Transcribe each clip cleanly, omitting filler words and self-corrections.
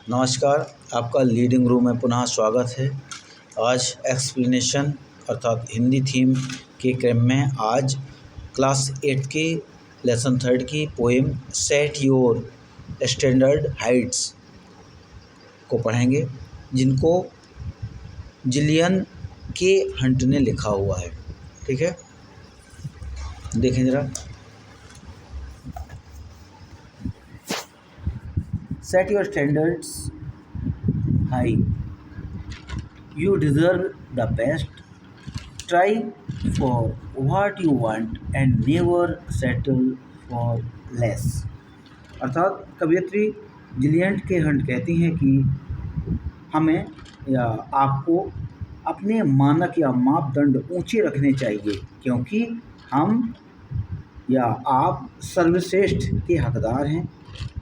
नमस्कार, आपका leading room में पुनः स्वागत है। आज एक्सप्लेनेशन अर्थात हिंदी थीम के क्रम में आज क्लास 8 के लेसन 3 की poem set your standard Heights को पढ़ेंगे, जिनको जिलियन के हंट ने लिखा हुआ है। ठीक है, देखें ज़रा। Set your standards high. You deserve the best. Try for what you want and never settle for less. अर्थात कवयित्री जिलियन के हंट कहती हैं कि हमें या आपको अपने मानक या मापदंड ऊंचे रखने चाहिए, क्योंकि हम या आप सर्वश्रेष्ठ के हकदार हैं।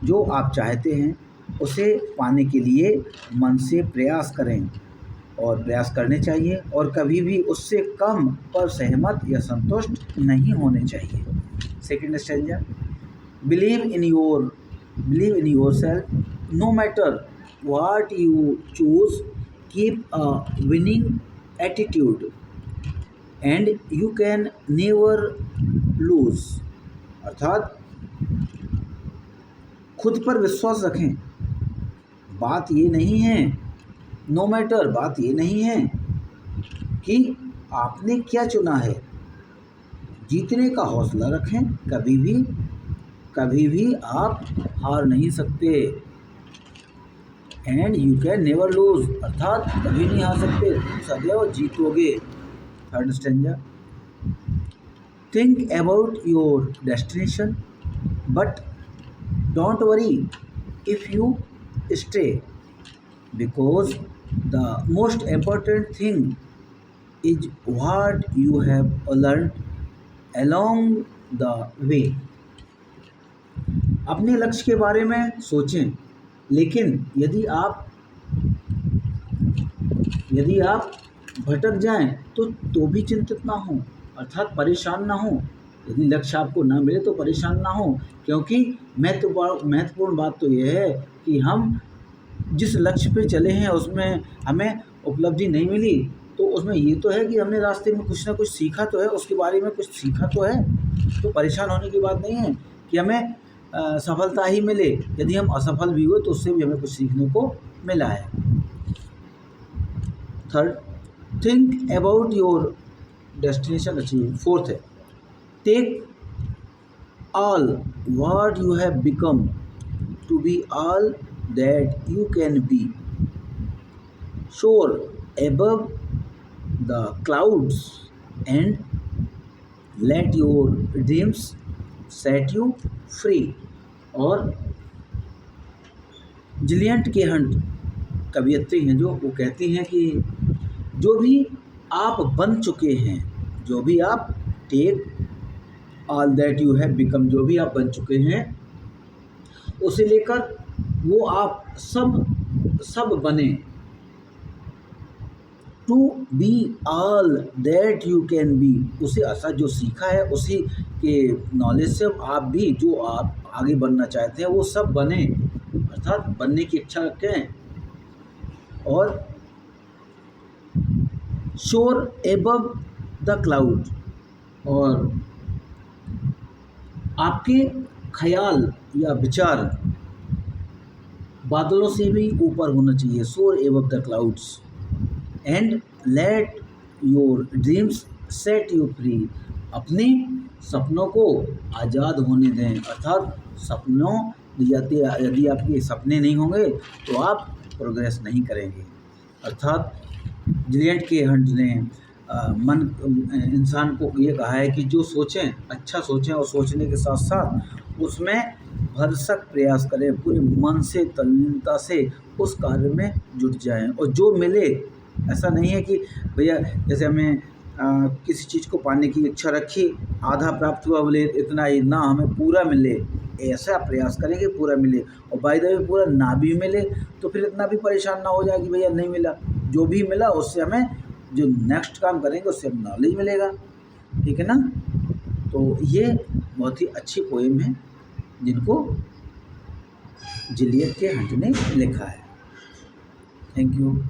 जो आप चाहते हैं उसे पाने के लिए मन से प्रयास करें और प्रयास करने चाहिए, और कभी भी उससे कम पर सहमत या संतुष्ट नहीं होने चाहिए। Second stanza, believe in yourself, no matter what you choose, keep a winning attitude and you can never lose. अर्थात खुद पर विश्वास रखें। बात ये नहीं है, नो मैटर, बात ये नहीं है कि आपने क्या चुना है। जीतने का हौसला रखें। कभी भी आप हार नहीं सकते। And you can never lose, अर्थात कभी नहीं हार सकते, सदैव जीतोगे। Third stanza, think about your destination but don't worry if you stay, because the most important thing is what you have learned along the way. अपने लक्ष्य के बारे में सोचें, लेकिन यदि आप भटक जाएं तो भी चिंतित ना हो, अर्थात परेशान ना हो। यदि लक्ष्य आपको ना मिले तो परेशान ना हो, क्योंकि महत्वपूर्ण बात तो यह है कि हम जिस लक्ष्य पे चले हैं उसमें हमें उपलब्धि नहीं मिली, तो उसमें ये तो है कि हमने रास्ते में कुछ ना कुछ सीखा तो है, उसके बारे में कुछ सीखा तो है। तो परेशान होने की बात नहीं है कि हमें सफलता ही मिले। यदि हम असफल भी हुए तो उससे भी हमें कुछ सीखने को मिला है। Third, think about your destination achieve. Fourth है, take all what you have become to be all that you can be. Soar above the clouds and let your dreams set you free. और Jillian के Hunt कवयित्री हैं जो वो कहती हैं कि जो भी आप बन चुके हैं, जो भी आप take all that you have become, जो भी आप बन चुके हैं उसे लेकर वो आप सब बने। To be all that you can be, उसे ऐसा जो सीखा है उसी के नॉलेज से आप भी जो आप आगे बनना चाहते हैं वो सब बने, अर्थात बनने की इच्छा रखें। और सोर एबव द क्लाउड, और आपके ख्याल या विचार बादलों से भी ऊपर होना चाहिए। सोर above the clouds and let your dreams set you free, अपने सपनों को आज़ाद होने दें। अर्थात सपनों यदि आपके सपने नहीं होंगे तो आप प्रोग्रेस नहीं करेंगे। अर्थात जिलियन के हंट ने इंसान को ये कहा है कि जो सोचें अच्छा सोचें, और सोचने के साथ साथ उसमें भरसक प्रयास करें, पूरे मन से तल्लीनता से उस कार्य में जुट जाएं। और जो मिले, ऐसा नहीं है कि भैया जैसे हमें किसी चीज़ को पाने की इच्छा रखी, आधा प्राप्त हुआ, बोले इतना ही ना, हमें पूरा मिले, ऐसा प्रयास करेंगे पूरा मिले। और बाय द वे पूरा ना भी मिले तो फिर इतना भी परेशान ना हो जाए कि भैया नहीं मिला। जो भी मिला उससे हमें जो नेक्स्ट काम करेंगे उससे नॉलेज मिलेगा। ठीक है ना। तो ये बहुत ही अच्छी पोएम है जिनको जिलियन के हंट ने लिखा है। Thank you.